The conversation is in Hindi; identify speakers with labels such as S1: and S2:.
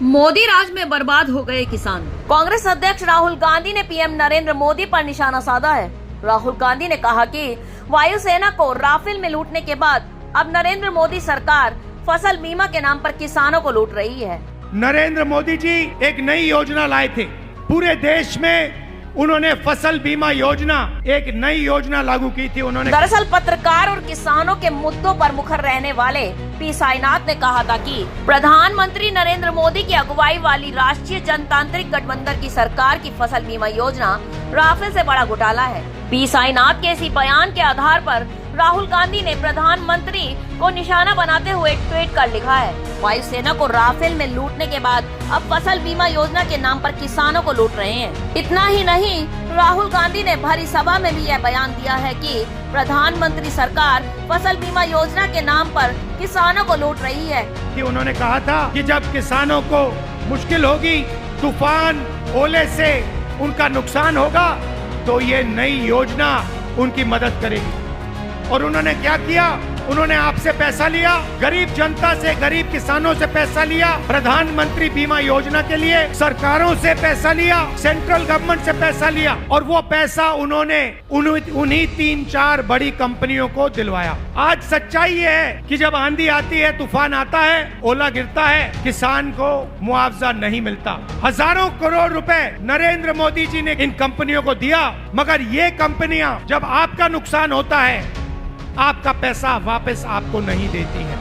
S1: मोदी राज में बर्बाद हो गए किसान। कांग्रेस अध्यक्ष राहुल गांधी ने पीएम नरेंद्र मोदी पर निशाना साधा है। राहुल गांधी ने कहा कि वायुसेना को राफेल में लूटने के बाद अब नरेंद्र मोदी सरकार फसल बीमा के नाम पर किसानों को लूट रही है।
S2: नरेंद्र मोदी जी एक नई योजना लाए थे। पूरे देश में उन्होंने फसल बीमा योजना, एक नई योजना लागू की थी। उन्होंने
S1: दरअसल पत्रकार और किसानों के मुद्दों पर मुखर रहने वाले पी साईनाथ ने कहा था कि प्रधानमंत्री नरेंद्र मोदी की अगुवाई वाली राष्ट्रीय जनतांत्रिक गठबंधन की सरकार की फसल बीमा योजना राफेल से बड़ा घोटाला है। पी साईनाथ के इसी बयान के आधार पर राहुल गांधी ने प्रधानमंत्री को निशाना बनाते हुए ट्वीट कर लिखा है, वायुसेना को राफेल में लूटने के बाद अब फसल बीमा योजना के नाम पर किसानों को लूट रहे हैं। इतना ही नहीं, राहुल गांधी ने भरी सभा में भी यह बयान दिया है कि प्रधानमंत्री सरकार फसल बीमा योजना के नाम पर किसानों को लूट रही है।
S2: कि उन्होंने कहा था कि जब किसानों को मुश्किल होगी, तूफान ओले से उनका नुकसान होगा, तो ये नई योजना उनकी मदद करेगी। और उन्होंने क्या किया? उन्होंने आपसे पैसा लिया, गरीब जनता से, गरीब किसानों से पैसा लिया, प्रधानमंत्री बीमा योजना के लिए सरकारों से पैसा लिया, सेंट्रल गवर्नमेंट से पैसा लिया, और वो पैसा उन्होंने उन्हीं 3-4 बड़ी कंपनियों को दिलवाया। आज सच्चाई ये है कि जब आंधी आती है, तूफान आता है, ओला गिरता है, किसान को मुआवजा नहीं मिलता। हजारों करोड़ रुपए नरेंद्र मोदी जी ने इन कंपनियों को दिया, मगर ये कंपनियां जब आपका नुकसान होता है, आपका पैसा वापस आपको नहीं देती है।